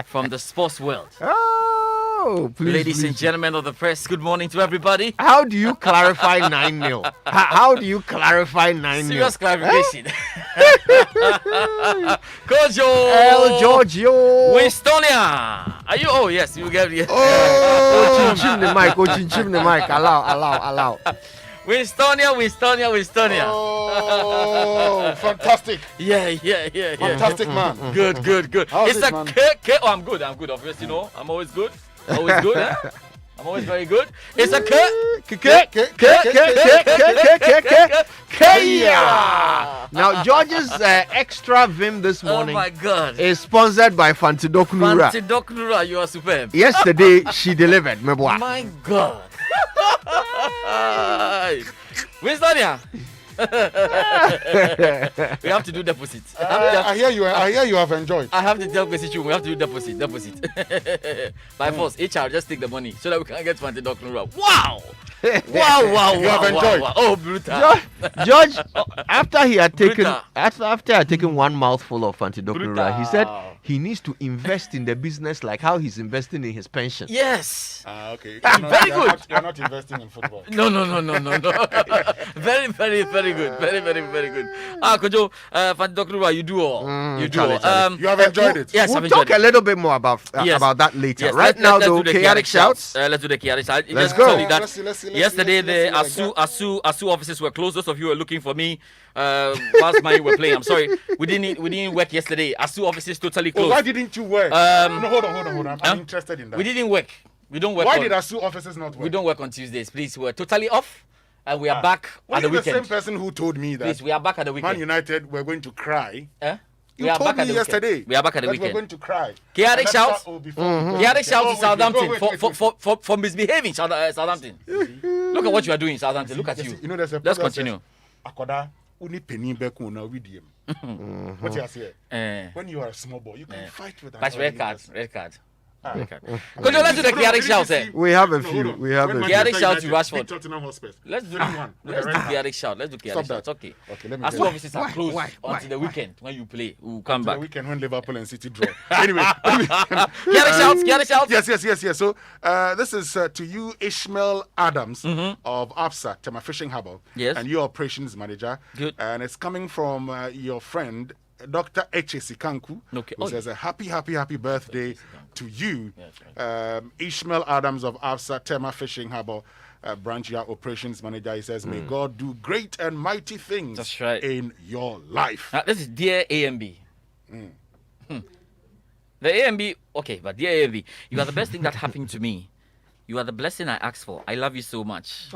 from the sports world. Oh, please. Ladies and gentlemen of the press, good morning to everybody. How do you clarify 9-0? How do you clarify 9-0? Serious clarification. Kojo! El Giorgio! Winstonia! Are you? Oh, yes, you get it. Oh, chin the mic. Oh, chin the mic. Allow. Winstonia. Oh, fantastic. Yeah. Fantastic, man. Good. How's It's it, a man? K. Oh, I'm good. Obviously, you know, I'm always good. Eh? I'm always very good. It's a Kenya. Now, George's extra vim this Oh morning my God. is sponsored by Fantidoknura. Fantidoknura, you are superb. Yesterday, she delivered. Meboa. My God. Winstonia. We have to do deposit. I hear you have enjoyed. I have to tell Kwesichu, we have to do deposit. By force, HR, just take the money so that we can get Fantidoknura. Wow. You have enjoyed. Wow. Oh, brutal. George, after he had taken Brutal. after he had taken one mouthful of Fantidoknura, Brutal. he said he needs to invest in the business like how he's investing in his pension. Yes. Okay. Very good. You're not investing in football. No. Very good. Very good. Kojo, Fantidoknura, you do all. You do all. Charlie. You have enjoyed it. Yes, We'll I've talk enjoyed a little bit more about Yes. that later. Yes, Right now, let's though, do the chaotic shouts. Let's do the chaotic shouts. Let's Just go. tell you that Let's see, yesterday the let's see ASU offices were closed. Those of you who were looking for me whilst mine were playing, I'm sorry, we didn't work yesterday. ASU offices totally Oh, closed. why didn't you work? No, hold on. I'm interested in that. We didn't work. We don't work. Why on, did ASU officers not work? we don't work on Tuesdays, please. We're totally off, and we are back Were at the you the weekend. same person who told me that Please, we are back at the Man weekend. United were going to cry? Eh? You We are told back at me the weekend. yesterday. We are back at the that we're weekend. going to cry. Chaotic And let's shouts. start before we go. Chaotic shouts Oh, to wait, Southampton wait. for misbehaving, Southampton. Look at what you are doing, Southampton. Look at you. You know, there's a Let's proverb continue. says, Akoda, uni penny beku na widiem. What you say? When you are a small boy, you can fight with an That's red card. person. Red card. Ah. Kojo, let's do the chaotic shouts. We have a No, hold few. on. We have When a Man few. Chaotic United shout to United Rashford. beat Tottenham Hotspur. Let's do 21 with Let's a do red card. chaotic shout. Let's do chaotic Stop shout. that. Okay. Okay, let me As get two it. offices are closed until the weekend when you play. We'll come To the back. weekend when Liverpool and City draw. Anyway, Chaotic shouts. Yes. So this is to you, Ishmael Adams of APSA, Tema Fishing Harbour. Yes. And your operations manager. Good. And it's coming from your friend, Dr. Eche Sikanku, Okay. who Oh, says a happy birthday to you, Yes, Ishmael Adams of APSA, Tema Fishing Harbour. Branch your operations manager. He says, may God do great and mighty things That's right. in your life. Now, this is dear AMB. The AMB, okay, but dear AMB, you are the best thing that happened to me. You are the blessing I asked for. I love you so much.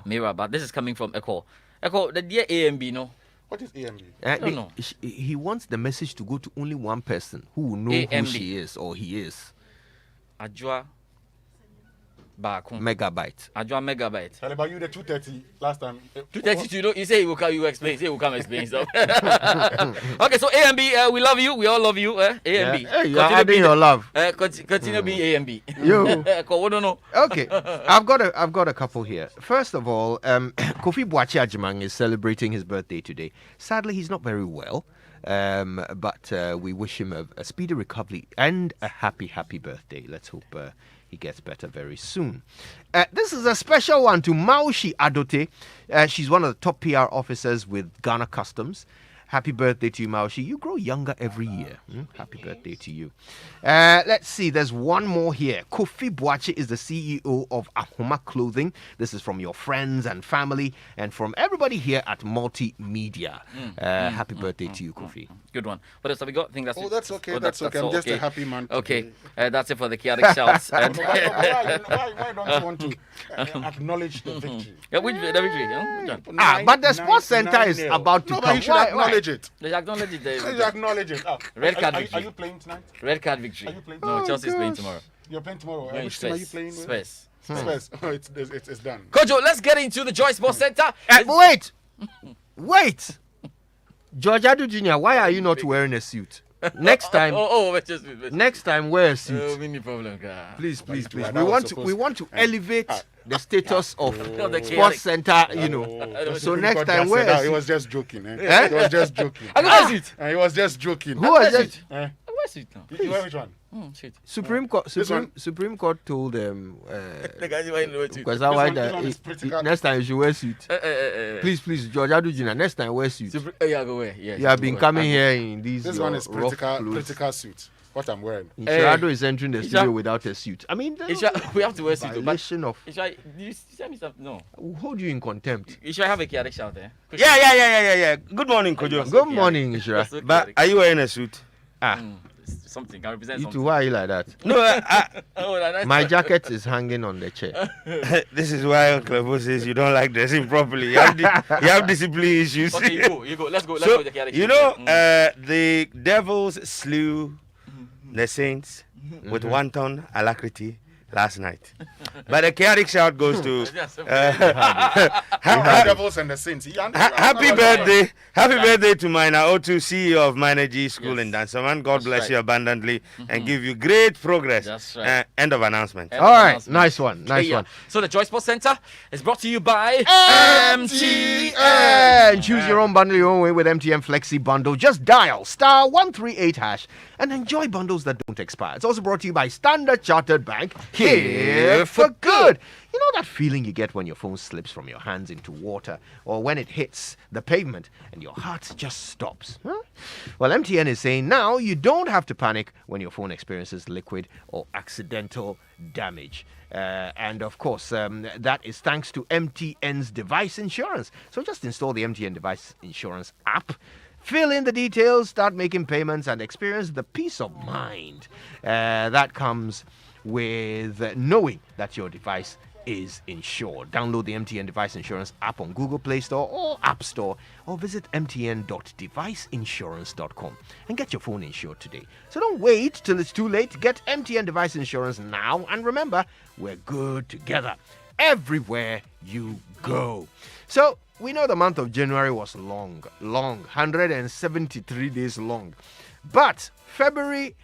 Mira, but this is coming from Echo. Echo, the dear AMB, no? What is AMB? No. He wants the message to go to only one person who will know who AMB. she is or he is. Ajwa Bakun. Megabyte. Ajwa Megabyte. Tell about you the 230 last time. 232, you know, you say you will come, you explain. You say you will come explain stuff. Okay, so AMB, we love you. We all love you. AMB. Hey, you are adding your love. Continue being AMB. Yo. We don't know. Okay, I've got a couple here. First of all, Kofi Boakye Agyeman is celebrating his birthday today. Sadly, he's not very well, but we wish him a speedy recovery and a happy birthday. Let's hope he gets better very soon. This is a special one to Maushi Adote. She's one of the top PR officers with Ghana Customs. Happy birthday to you, Maushi. You grow younger every year. Happy birthday to you. Let's see. There's one more here. Kofi Boakye is the CEO of Ahoma Clothing. This is from your friends and family and from everybody here at Multimedia. Happy birthday to you, Kofi. Good one. What else have we got? I think that's Oh, it. that's okay. Oh, That's okay. I'm all. just a happy man. Okay, today. that's it for the chaotic shouts. Why don't you want to acknowledge the victory? Yeah, which the victory? Which one? But the Sports Center is about to No, but come. you should Why? acknowledge it. They acknowledge it. You should acknowledge it. Red card Are victory. you playing tonight? Red card victory. Are you playing? No, Oh, Chelsea's playing tomorrow. You're playing tomorrow. No, Which team are you playing with? Spurs. Spurs. Oh, it's done. Kojo, let's get into the Joy Sports Center. Wait. George Adu Jr., why are you not wearing a suit? Next time, next time wear a suit. Mini problem, guy. Please. That We was want to elevate the status of the Sports Center, So next time wear a He suit. was just joking. Eh? He was just joking. I got a suit. He was just joking. Who was it? Eh? suit now. You wear which one? Suit. Supreme Court told them because this one is pretty good. next time you should wear suit. Please, George Adujina, next time wear suit. Yeah, go away. Yes. You have been coming here in these. This one is rough clothes. critical suit. What I'm wearing. Insurado is entering the studio without a suit. I mean, we have to wear suit. But violation of. did you tell me something? No. We'll hold you in contempt. You should have a chaotic shout there. Yeah. Good morning, Kojo. Good morning, Ishra. So But are you wearing a suit? something can represent You something. too, why are you like that? No, Oh, that's My jacket is hanging on the chair. this is why Uncle Ebo says you don't like dressing properly. You have discipline issues. Okay, you go. Let's go. So, to the chaotic you shout. know, the devils slew the saints with wanton alacrity last night. But the chaotic shout goes to Devils and the Saints. happy birthday to Mina Otu, CEO of Minergy School in Dansaman. God bless right. you abundantly and give you great progress. That's right. End of announcement. All right, nice one. So the Joy Sports Center is brought to you by MTN. Choose your own bundle your own way with MTN Flexi Bundle. Just dial *138# and enjoy bundles that don't expire. It's also brought to you by Standard Chartered Bank. Here for good. You know that feeling you get when your phone slips from your hands into water or when it hits the pavement and your heart just stops? Huh? Well, MTN is saying now you don't have to panic when your phone experiences liquid or accidental damage. And of course, that is thanks to MTN's device insurance. So just install the MTN device insurance app. Fill in the details, start making payments, and experience the peace of mind that comes with knowing that your device is insured. Download the MTN device insurance app on Google Play Store or App Store, or visit mtn.deviceinsurance.com and get your phone insured today. So don't wait till it's too late. Get MTN device insurance now, and remember, we're good together everywhere you go. So we know the month of January was long, 173 days long. But February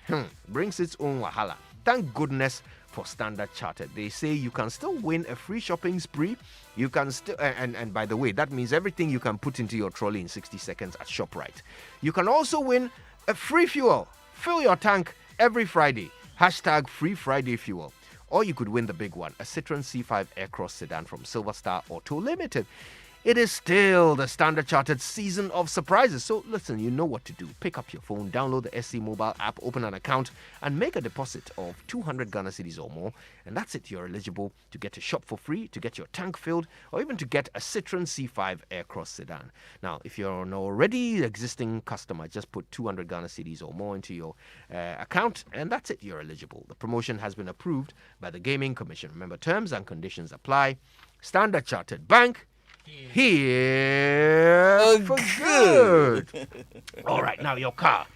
brings its own wahala. Thank goodness for Standard Chartered. They say you can still win a free shopping spree. You can still, and by the way, that means everything you can put into your trolley in 60 seconds at ShopRite. You can also win a free fuel. Fill your tank every Friday. #Free Friday Fuel. Or you could win the big one, a Citroen C5 Aircross sedan from Silver Star Auto Limited. It is still the Standard Chartered season of surprises. So listen, you know what to do. Pick up your phone, download the SC mobile app, open an account, and make a deposit of 200 Ghana cedis or more. And that's it. You're eligible to get a shop for free, to get your tank filled, or even to get a Citroen C5 Aircross sedan. Now, if you're an already existing customer, just put 200 Ghana cedis or more into your account, and that's it. You're eligible. The promotion has been approved by the Gaming Commission. Remember, terms and conditions apply. Standard Chartered Bank. Here for good. All right, now your car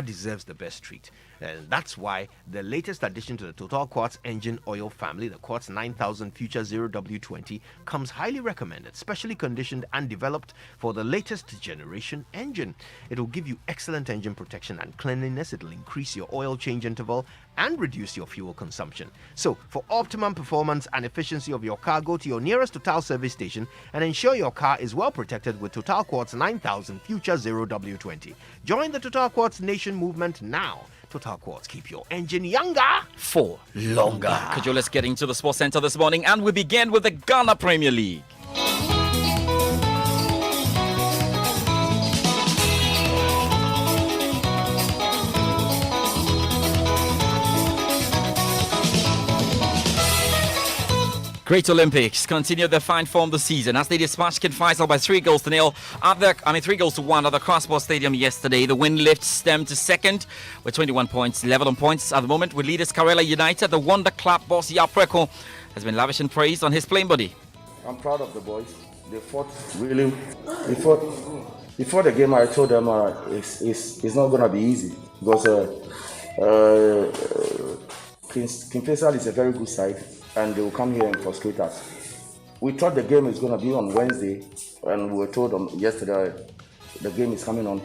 deserves the best treat. And that's why the latest addition to the Total Quartz engine oil family, the Quartz 9000 Future 0W20, comes highly recommended, specially conditioned and developed for the latest generation engine. It will give you excellent engine protection and cleanliness. It will increase your oil change interval and reduce your fuel consumption. So, for optimum performance and efficiency of your car, go to your nearest Total service station and ensure your car is well protected with Total Quartz 9000 Future 0W20. Join the Total Quartz Nation movement now. Total Quartz, keep your engine younger for longer. Kojo, let's get into the Sports Center this morning, and we begin with the Ghana Premier League. Great Olympics continue their fine form this season as they dispatched Kid Faisal by 3 goals to 1 at the Crossbar Stadium yesterday. The win lifts them to second with 21 points, level on points at the moment with leaders Karela United. The Wonder Club boss Yapreko has been lavishing praise on his playing body. I'm proud of the boys. They fought really. Before the game, I told them it's not going to be easy because King Faisal is a very good side. And they will come here and frustrate us. We thought the game is going to be on Wednesday, and we were told yesterday the game is coming on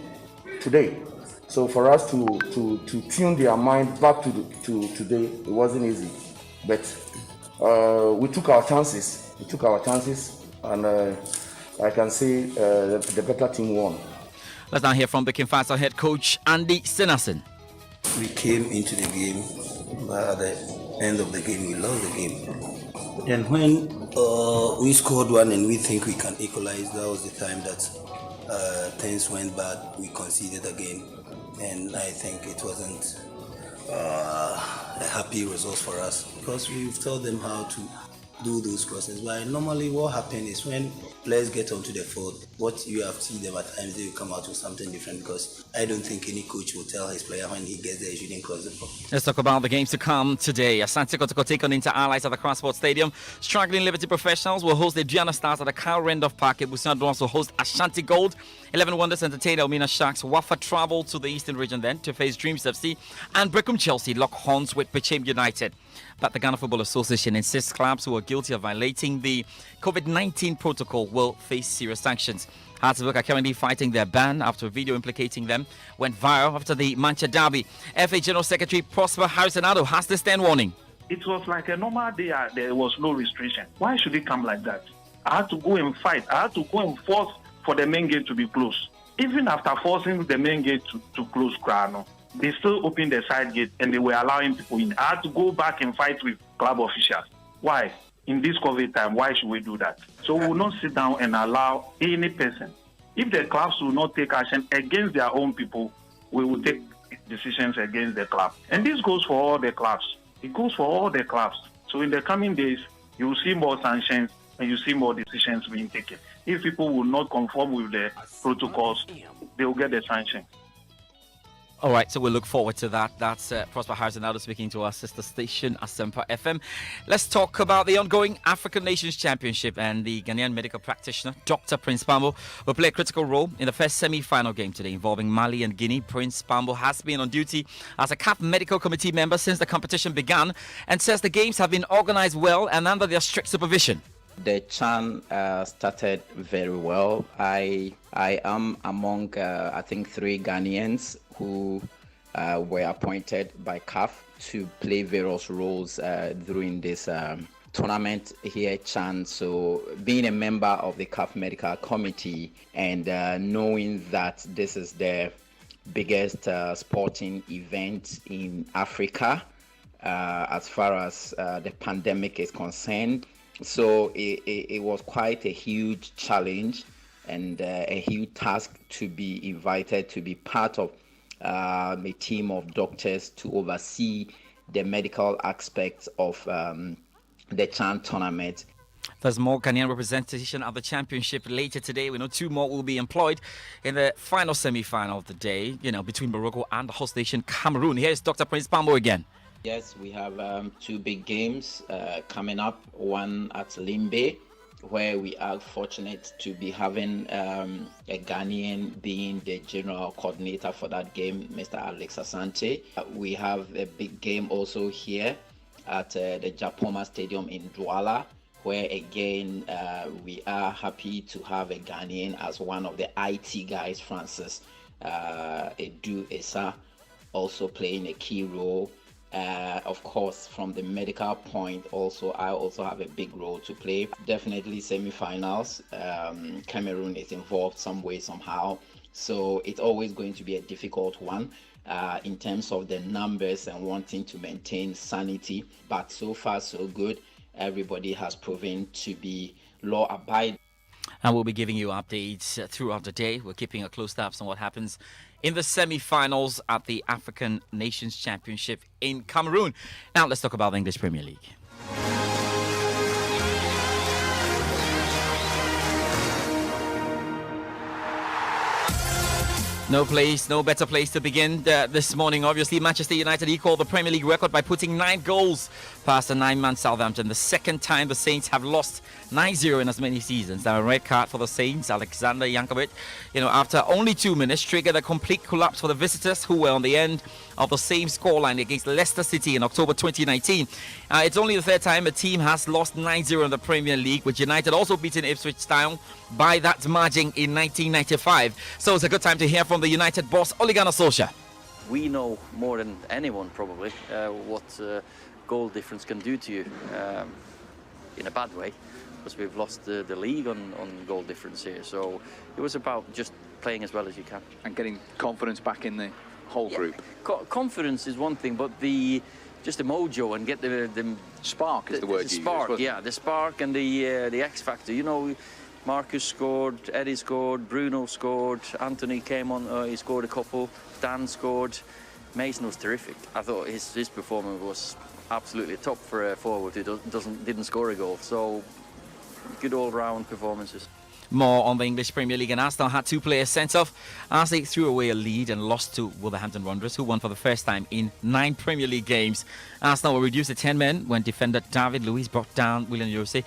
today. So for us to tune their mind back to today, it wasn't easy. But we took our chances. And I can say the better team won. Let's now hear from the King Faisal head coach Andy Sinason. We came into the game, but at the end of the game, we lost the game. And when we scored one and we think we can equalize, that was the time that things went bad. We conceded again, and I think it wasn't a happy result for us because we've told them how to do those crosses. But normally what happens is when players get onto the field, what you have seen them at times, they will come out with something different because I don't think any coach will tell his player when he gets there, he shouldn't cross the ball. Let's talk about the games to come today. Asante Kotoko take on Inter Allies at the Crossport Stadium. Struggling Liberty Professionals will host the Diana Stars at the Kyle Randolph Park. Busan will also host Ashanti Gold. 11 Wonders entertain Elmina Sharks. Wafa travel to the Eastern region then to face Dreams FC. And Brecum Chelsea lock horns with Pechem United. But the Ghana Football Association insists clubs who are guilty of violating the COVID-19 protocol will face serious sanctions. Heartsburg are currently fighting their ban after a video implicating them went viral after the Manchester derby. FA General Secretary Prosper Harrison-Ado has the stern warning. It was like a normal day. There was no restriction. Why should it come like that? I had to go and fight. I had to go and force for the main gate to be closed. Even after forcing the main gate to close, Krano, they still opened the side gate and they were allowing people in. I had to go back and fight with club officials. Why? In this COVID time, why should we do that? So we will not sit down and allow any person. If the clubs will not take action against their own people, we will take decisions against the club. And this goes for all the clubs. It goes for all the clubs. So in the coming days, you will see more sanctions and you see more decisions being taken. If people will not conform with the protocols, they will get the sanction. All right, so we'll look forward to that. That's Prosper Harrison-Ado speaking to our sister station, Asempa FM. Let's talk about the ongoing African Nations Championship, and the Ghanaian medical practitioner, Dr. Prince Pambo, will play a critical role in the first semi-final game today involving Mali and Guinea. Prince Pambo has been on duty as a CAF Medical Committee member since the competition began and says the games have been organized well and under their strict supervision. The CHAN started very well. I am among, I think, 3 Ghanaians who were appointed by CAF to play various roles during this tournament here at CHAN. So being a member of the CAF Medical Committee and knowing that this is the biggest sporting event in Africa as far as the pandemic is concerned. So it was quite a huge challenge and a huge task to be invited to be part of a team of doctors to oversee the medical aspects of the CHAN tournament. There's more Ghanaian representation at the championship later today. We know 2 more will be employed in the final semi-final of the day, between Morocco and the host nation Cameroon. Here's Dr. Prince Pambo again. Yes, we have 2 big games coming up. One at Limbe, where we are fortunate to be having a Ghanaian being the general coordinator for that game, Mr. Alex Asante. We have a big game also here at the Japoma Stadium in Douala, where again we are happy to have a Ghanaian as one of the IT guys, Francis Edu Esa, also playing a key role. Of course, from the medical point, I also have a big role to play. Definitely semi-finals. Cameroon is involved some way, somehow. So it's always going to be a difficult one in terms of the numbers and wanting to maintain sanity. But so far, so good. Everybody has proven to be law-abiding. And we'll be giving you updates throughout the day. We're keeping a close tabs on what happens in the semi-finals at the African Nations Championship in Cameroon. Now let's talk about the English Premier League. No better place to begin this morning. Obviously, Manchester United equaled the Premier League record by putting 9 goals past the 9-man Southampton. The second time the Saints have lost 9-0 in as many seasons. Now, a red card for the Saints, Alexander Jankovic, after only 2 minutes, triggered a complete collapse for the visitors, who were on the end of the same scoreline against Leicester City in October 2019. It's only the 3rd time a team has lost 9-0 in the Premier League, with United also beating Ipswich Town by that margin in 1995. So it's a good time to hear from the United boss, Ole Gunnar Solskjaer. We know more than anyone probably what goal difference can do to you in a bad way, because we've lost the league on goal difference here. So it was about just playing as well as you can. And getting confidence back in the whole group. Confidence is one thing, but just the mojo and get the spark is the word you spark, use, yeah, the spark and the X factor. You know, Marcus scored, Eddie scored, Bruno scored, Anthony came on, he scored a couple, Dan scored. Mason was terrific. I thought his performance was absolutely top for a forward who didn't score a goal. So good all-round performances. More on the English Premier League, and Arsenal had 2 players sent off as they threw away a lead and lost to Wolverhampton Wanderers, who won for the first time in 9 Premier League games. Arsenal were reduced to 10 men when defender David Luiz brought down William Jose,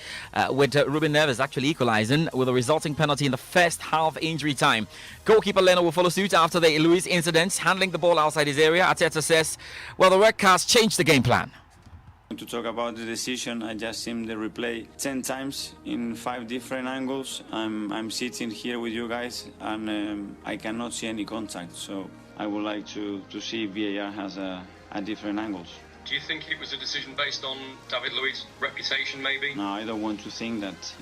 with Ruben Neves actually equalising with a resulting penalty in the first half injury time. Goalkeeper Leno will follow suit after the Luiz incident, handling the ball outside his area. Arteta says, well, the red cards changed the game plan. To talk about the decision, I just seen the replay 10 times in 5 different angles. I'm sitting here with you guys and I cannot see any contact, so I would like to see if VAR has a different angles. Do you think it was a decision based on David Luiz's reputation, maybe? No, I don't want to think that.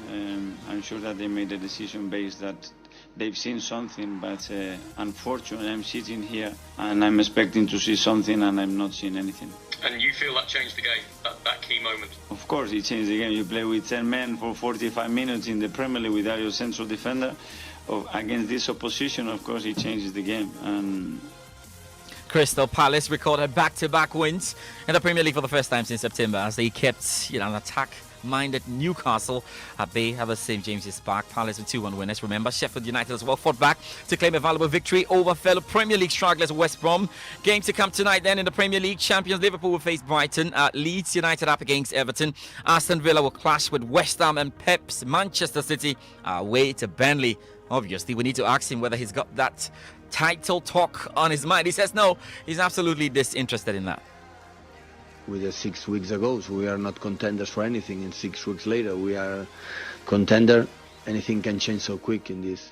I'm sure that they made a decision based that they've seen something, but unfortunately I'm sitting here and I'm expecting to see something and I'm not seeing anything. And you feel that changed the game, that key moment? Of course it changed the game. You play with 10 men for 45 minutes in the Premier League without your central defender against this opposition. Of course it changes the game. And Crystal Palace recorded back-to-back wins in the Premier League for the first time since September as they kept an attack-minded Newcastle at bay at the St James's Park. Palace with 2-1 winners. Remember, Sheffield United as well fought back to claim a valuable victory over fellow Premier League stragglers West Brom. Game to come tonight then in the Premier League. Champions Liverpool will face Brighton. Leeds United up against Everton. Aston Villa will clash with West Ham, and Pep's Manchester City are away to Burnley. Obviously, we need to ask him whether he's got that title talk on his mind. He says no, he's absolutely disinterested in that. With 6 weeks ago, so we are not contenders for anything, and 6 weeks later we are contender. Anything can change so quick in this.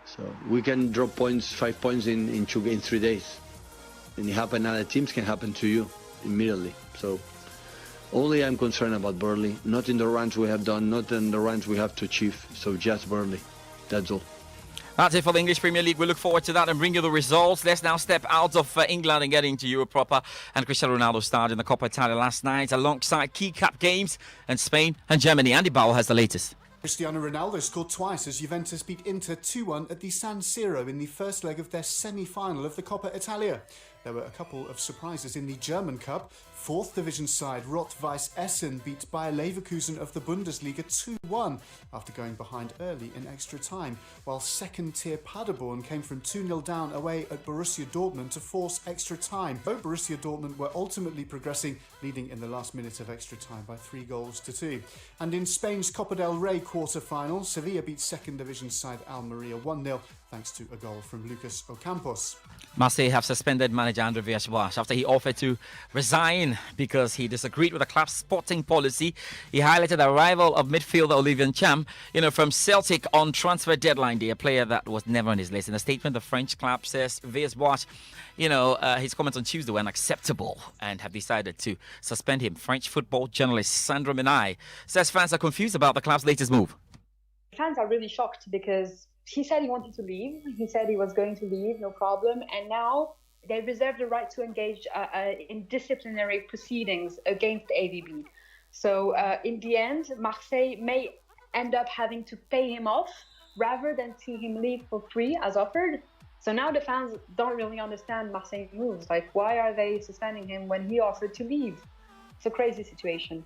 So we can drop points, 5 points in 3 days. And it happen, other teams can happen to you immediately. So only I'm concerned about Burnley, not in the runs we have done, not in the runs we have to achieve. So just Burnley, that's all. That's it for the English Premier League. We look forward to that and bring you the results. Let's now step out of England and get into Europe proper. And Cristiano Ronaldo starred in the Coppa Italia last night alongside key cup games in Spain and Germany. Andy Bauer has the latest. Cristiano Ronaldo scored twice as Juventus beat Inter 2-1 at the San Siro in the first leg of their semi-final of the Coppa Italia. There were a couple of surprises in the German Cup. 4th division side Rot-Weiss Essen beat Bayer Leverkusen of the Bundesliga 2-1 after going behind early in extra time, while second-tier Paderborn came from 2-0 down away at Borussia Dortmund to force extra time. Both Borussia Dortmund were ultimately progressing, leading in the last minute of extra time by 3-2. And in Spain's Copa del Rey quarter-final, Sevilla beat second division side Almeria 1-0 thanks to a goal from Lucas Ocampos. Marseille have suspended manager Andre Villas-Boas after he offered to resign because he disagreed with the club's sporting policy. He highlighted the arrival of midfielder Olivier Cham, from Celtic on transfer deadline day, a player that was never on his list. In a statement, the French club says Villas-Boas, his comments on Tuesday were unacceptable and have decided to suspend him. French football journalist Sandra Menai says fans are confused about the club's latest move. Fans are really shocked because he said he wanted to leave. He said he was going to leave, no problem. And now they reserve the right to engage in disciplinary proceedings against AVB. So in the end, Marseille may end up having to pay him off rather than see him leave for free as offered. So now the fans don't really understand Marseille moves. Like, why are they suspending him when he offered to leave? It's a crazy situation.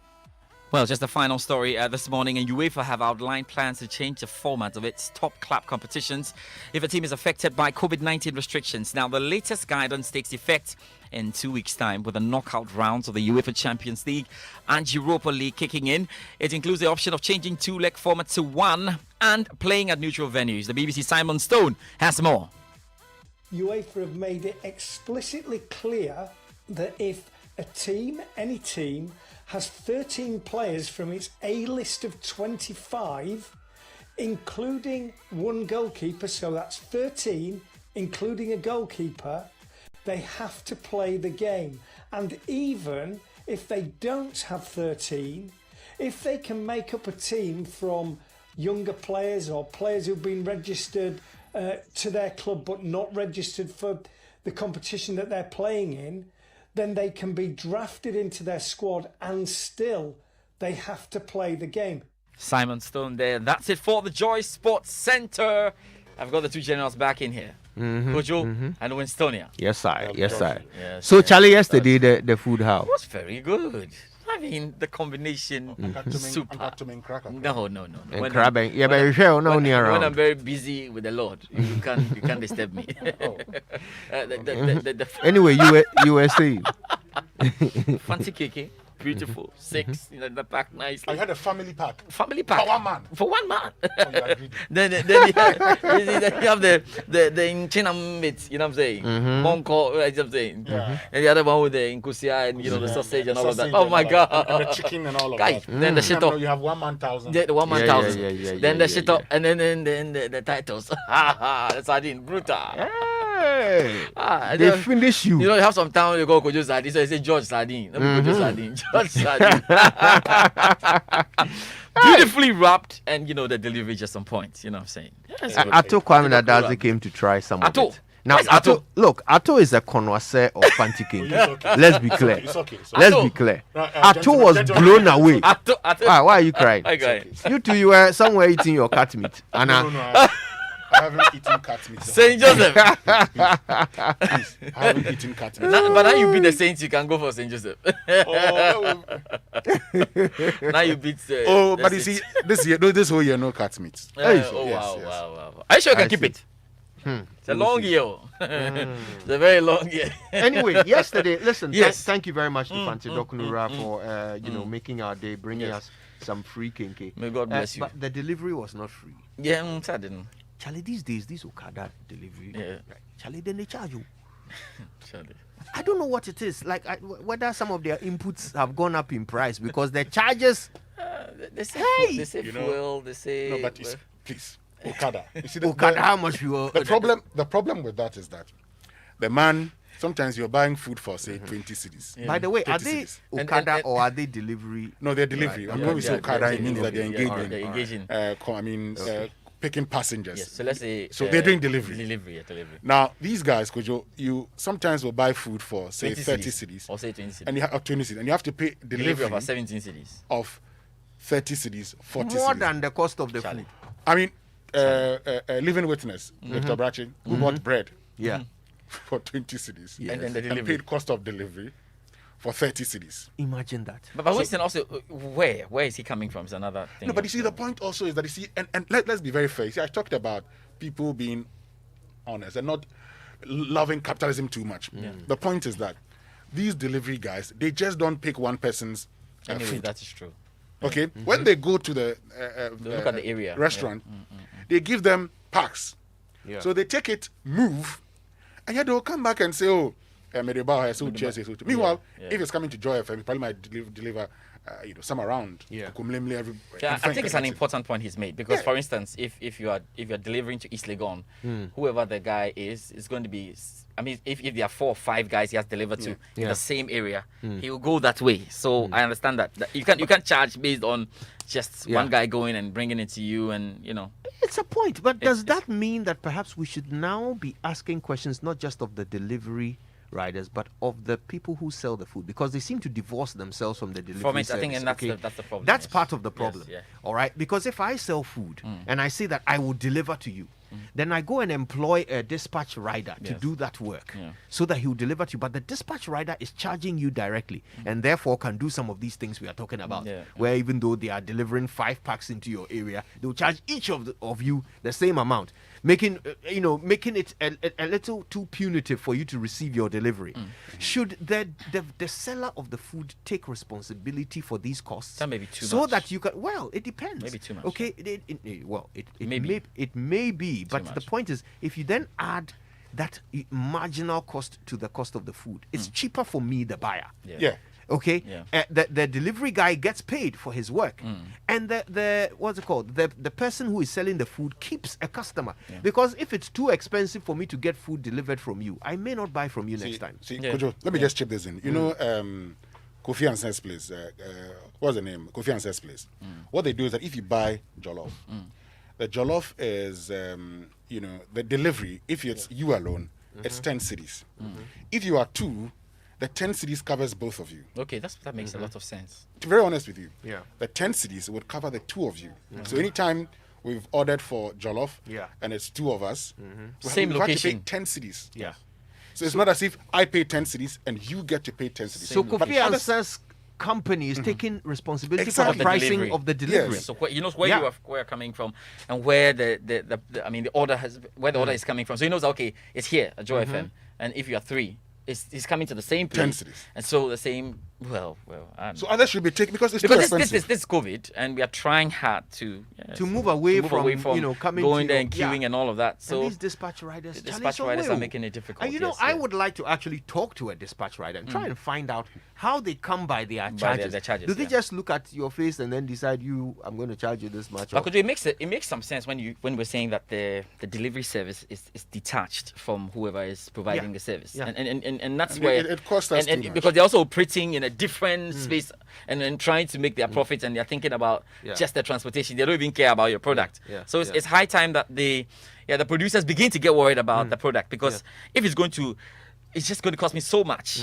Well, just a final story this morning, and UEFA have outlined plans to change the format of its top club competitions if a team is affected by COVID-19 restrictions. Now, the latest guidance takes effect in 2 weeks' time with the knockout rounds of the UEFA Champions League and Europa League kicking in. It includes the option of changing 2-leg format to 1 and playing at neutral venues. The BBC Simon Stone has more. UEFA have made it explicitly clear that if a team, any team, has 13 players from its A list of 25, including one goalkeeper, so that's 13, including a goalkeeper, they have to play the game. And even if they don't have 13, if they can make up a team from younger players or players who've been registered to their club but not registered for the competition that they're playing in, then they can be drafted into their squad and still they have to play the game. Simon Stone there. That's it for the Joy Sports Centre. I've got the two generals back in here. Kojo and Winstonia. Yes, I. Yes, I. Yes, So, yes. Charlie, yesterday, the food how? It was very good. I mean, the combination super. No. And When crab I'm- and- yeah, but you sure no near when around. I'm very busy with the Lord, you can't disturb me. The Anyway, you were saying. fancy cake, beautiful, 6 in the pack nicely. I had a family pack. Family pack For one man. For one man. Then then you have the inchinam meat, you know what I'm saying? Monko, you know what I'm saying? Yeah. And the other one with the inkusia and the sausage and all of that. Sausage Oh and my all God. that. And the chicken and all of Guy, that. then the shit No, up. you have 1 man 1,000. The 1 man Yeah, 1,000. yeah, Then the shit up, and then the titles. The sardine, brutal. Hey, Ah, they then- finish you. You know, you have some town you go Kojo Sardine, so you say George Sardine. Not Kojo Sardine, George Sardine. Beautifully wrapped, and the delivery just on point. You know what I'm saying? Yes, good. Ato Kwame Good Nadazi wrap. came to try some Ato. of it. Now, Where's Ato? Look, Ato is a connoisseur of fancy cake. It's okay. Let's be It's clear. okay, it's okay, it's Let's okay. be clear. Right, Ato was gentlemen, blown away. Ato. Why are you crying? I got it. You two, you were somewhere eating your cat meat. Anna. No, I haven't eaten cat meat. Saint Joseph. Please, I haven't eaten cat meat. But now you beat the Saints, you can go for Saint Joseph. Oh, Now you beat. but you see, this whole year, no cat meat. Oh Yes, wow, yes. wow. Are you sure you can I keep see. it? It's a long year. It's a very long year. Anyway, yesterday, listen, Yes. thank you very much to Fanti Dokunura for making our day, bringing Yes. us some free kinky. May God bless you. But the delivery was not free. Yeah, I didn't. Charlie, these days, these Okada delivery, Yeah. right, Charlie, then they charge you. Charlie. I don't know what it is. Like, whether some of their inputs have gone up in price because the charges. They say, Hey! they say You know- fuel, they say. No, but it's, please, Okada. You see, Okada, how much fuel? The problem with that is that the man, sometimes you're buying food for, say, 20 cities. By the way, are 30 they cities. Okada or are they delivery? No, they're delivery. Right, And yeah, when we say yeah, Okada, yeah, it means that they're yeah, engaging. they're engaging. Picking passengers. Yes, so let's say. So they're doing delivery. Delivery. Now, these guys, Kojo, you sometimes will buy food for, say, 20 30 cities. cities. Or say 20 cities. And you have 20 cities. And you have to pay Delivery of delivery our 17 cities. of 30 cities, 40 More cities. than the cost of the Charlie. food. I mean, living witness, Victor Brachi, who bought bread Yeah. for 20 cities Yes. And then the and delivery. paid cost of delivery for 30 cities. Imagine that. But Winston also, where is he coming from? Is another thing. No, but you see, the point also is that you see, and let's be very fair. You see, I talked about people being honest and not loving capitalism too much. The point is that these delivery guys, they just don't pick one person's Anyway, food. that is true. Okay, when they go to the They look at the area. restaurant, they give them packs. Yeah. So they take it, move, and yet they'll come back and say, "Oh, Medeba has so cheers." Meanwhile, Yeah. if it's coming to Joy FM, it probably might deliver some around. Yeah. Kukumlemle, every. Yeah, and I think it's an Frank- important point he's made because, Yeah. for instance, if you're delivering to East Legon, whoever the guy is going to be. I mean, if there are 4 or 5 guys he has delivered to in Yeah. the same area, he will go that way. So I understand that you can't charge based on just Yeah. one guy going and bringing it to you, and It's a point, but does that mean that perhaps we should now be asking questions not just of the delivery riders, but of the people who sell the food? Because they seem to divorce themselves from the delivery From it, I service. think, and that's okay? that's the problem. That's yes. part of the Yes, problem. yeah. All right? Because if I sell food and I say that I will deliver to you, then I go and employ a dispatch rider to Yes. do that work Yeah. so that he will deliver to you. But the dispatch rider is charging you directly and therefore can do some of these things we are talking about. Yeah. Where even though they are delivering 5 packs into your area, they will charge each of you the same amount, making it a little too punitive for you to receive your delivery. Should the seller of the food take responsibility for these costs? That may be too so much. that you can. Well, it depends. Maybe too much. Okay. It may be, but the much. point is, if you then add that marginal cost to the cost of the food, it's cheaper for me, the buyer. Yeah. Okay, Yeah. the delivery guy gets paid for his work, and the what's it called? The person who is selling the food keeps a customer because if it's too expensive for me to get food delivered from you, I may not buy from you next time. See, Yeah. Kojo, let me just chip this in. You know, Kofi Ansah's place. What's the name? Kofi Ansah's place. What they do is that if you buy jollof, the jollof is, the delivery. If it's you alone, it's 10 cities. If you are 2, the 10 cities covers both of you. Okay, that makes a lot of sense. To be very honest with you, Yeah. the 10 cities would cover the 2 of you. So anytime we've ordered for jollof, and it's 2 of us, Same we've had to location. pay 10 cities. Yeah. So it's not as if I pay 10 cities and you get to pay 10 cities. So But Kofi others- Ansah's company is taking responsibility Exactly. for the pricing of the delivery. So you knows where Yeah. you are where you're coming from and where the order is coming from. So he knows, okay, it's here at Joy FM, and if you are 3, he's coming to the same 10 place, cities. and so the same. Well. So others should be taken because it's too because expensive. this is COVID, and we are trying hard to move away from coming going to there your- and queuing and all of that. So and these dispatch riders, the Charlie, dispatch so riders are well. making it difficult. And yes, I yeah. would like to actually talk to a dispatch rider and try and find out how they come by their charges. their charges, Do they yeah. just look at your face and then decide I'm going to charge you this much? or- But it makes some sense when we're saying that the delivery service is detached from whoever is providing Yeah. the service, Yeah. and that's And where it costs us and too much. because they're also operating in a different space and trying to make their profits, and they're thinking about Yeah. just the transportation. They don't even care about your product. Yeah. So it's, Yeah. it's high time that the producers begin to get worried about the product, because if it's just going to cost me so much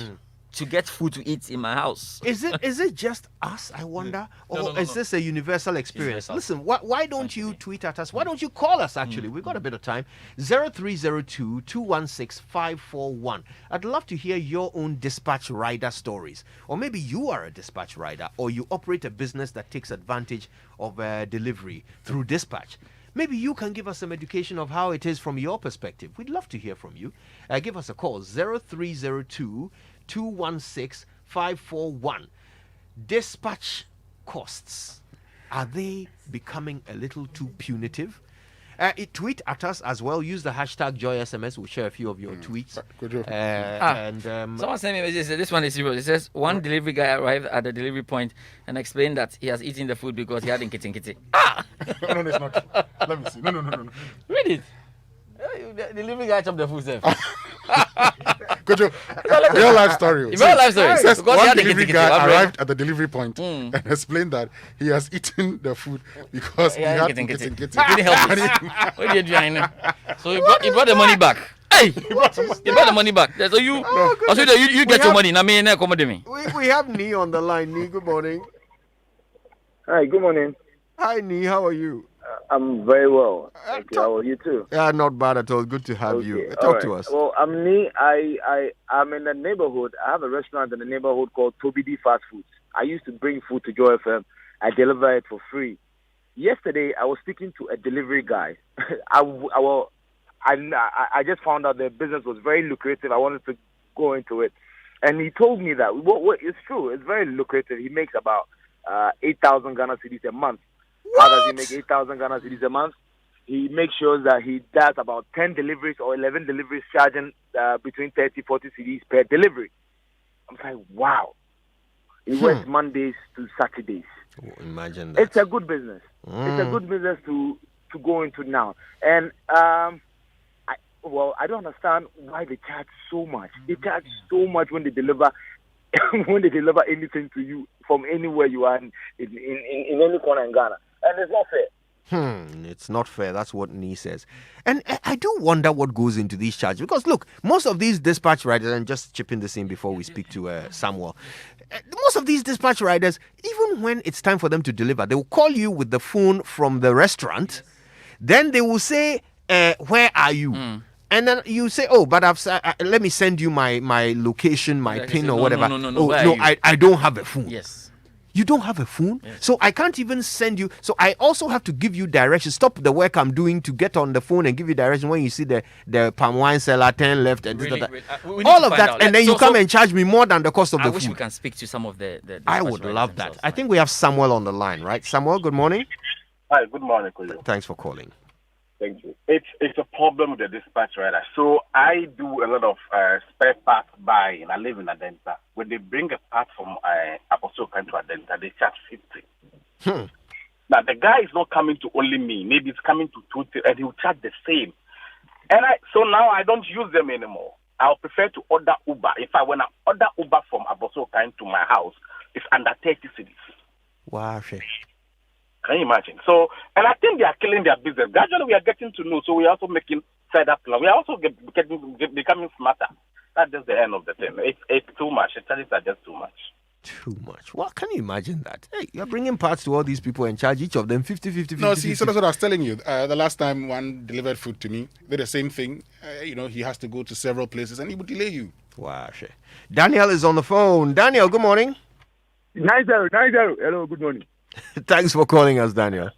to get food to eat in my house. Is it just us, I wonder? Or No, is no. this a universal experience? Universal. Listen, why don't you tweet at us? Why don't you call us, actually? We've got a bit of time. 0302-216-541. I'd love to hear your own dispatch rider stories. Or maybe you are a dispatch rider, or you operate a business that takes advantage of delivery through dispatch. Maybe you can give us some education of how it is from your perspective. We'd love to hear from you. Give us a call, 0302-216-541. Dispatch costs, are they becoming a little too punitive? Tweet at us as well. Use the hashtag JoySMS. We'll share a few of your tweets. Someone sent me a message. This one is serious. It says one delivery guy arrived at the delivery point and explained that he has eaten the food because he had nkiti. No, it's not. Let me see. No. Read it. The delivery guy chopped the food, sir. Kojo, real life story. Real life story. It says Because he one had the delivery nkiti-kiti, guy right? arrived at the delivery point and explained that he has eaten the food because he had nkiti-kiti. nkiti. He didn't help us. What did you do? So he brought the money back. Hey, he brought the money back. So you get your money. We have Nee on the line. Nee, good morning. Hi, good morning. Hi, Nee. How are you? I'm very well. Thank you. How are you too? Not bad at all. Good to have you. all Talk right. to us. Well, I'm Nee. I'm in the neighborhood. I have a restaurant in the neighborhood called Toby D Fast Foods. I used to bring food to Joy FM. I deliver it for free. Yesterday, I was speaking to a delivery guy. I just found out their business was very lucrative. I wanted to go into it, and he told me that it's true. It's very lucrative. He makes about 8,000 Ghana cedis a month. How does he make 8,000 Ghana cedis a month? He makes sure that he does about 10 deliveries or 11 deliveries, charging between 30, 40 cedis per delivery. I'm like, wow. He works Mondays to Saturdays. Imagine that. It's a good business. It's a good business to go into now. And I don't understand why they charge so much. They charge so much when they deliver anything to you from anywhere you are in any corner in Ghana. And it's not fair. It's not fair. That's what Nee says. And I do wonder what goes into these charges. Because, look, most of these dispatch riders, and just chipping this in before we speak to Samuel, most of these dispatch riders, even when it's time for them to deliver, they will call you with the phone from the restaurant. Then they will say, where are you? And then you say, oh, but let me send you my location, my PIN or whatever. No, I don't have a phone. Yes. You don't have a phone? Yes. So I can't even send you. So I also have to give you directions. Stop the work I'm doing to get on the phone and give you direction when you see the palm wine seller, 10 left and Really, that. we need All to of find that. out. And then you come and charge me more than the cost of the I wish food. we can speak to some of the I would love that. I think we have Samuel on the line, right? Samuel, good morning. Hi, good morning, Koyo. Thanks for calling. Thank you. It's a problem with the dispatch rider. So I do a lot of spare parts buying. I live in Adenta. When they bring a part from Apostle to Adenta, they charge 50. Now the guy is not coming to only me. Maybe it's coming to 2, and he will charge the same. And so now I don't use them anymore. I'll prefer to order Uber. When I order Uber from Apostle to my house, it's under 30 cedis. Wow. Can you imagine? So, and I think they are killing their business. Gradually, we are getting to know. So we are also making further plans. We are also becoming smarter. That's just the end of the thing. It's too much. The charges are just too much. Too much. Well, can you imagine that? Hey, you're bringing parts to all these people and charge each of them 50. No, see, so that's what I was telling you. The last time one delivered food to me, did the same thing. He has to go to several places and he would delay you. Wow, shit. Daniel is on the phone. Daniel, good morning. 90. Hello, good morning. Thanks for calling us, Daniel.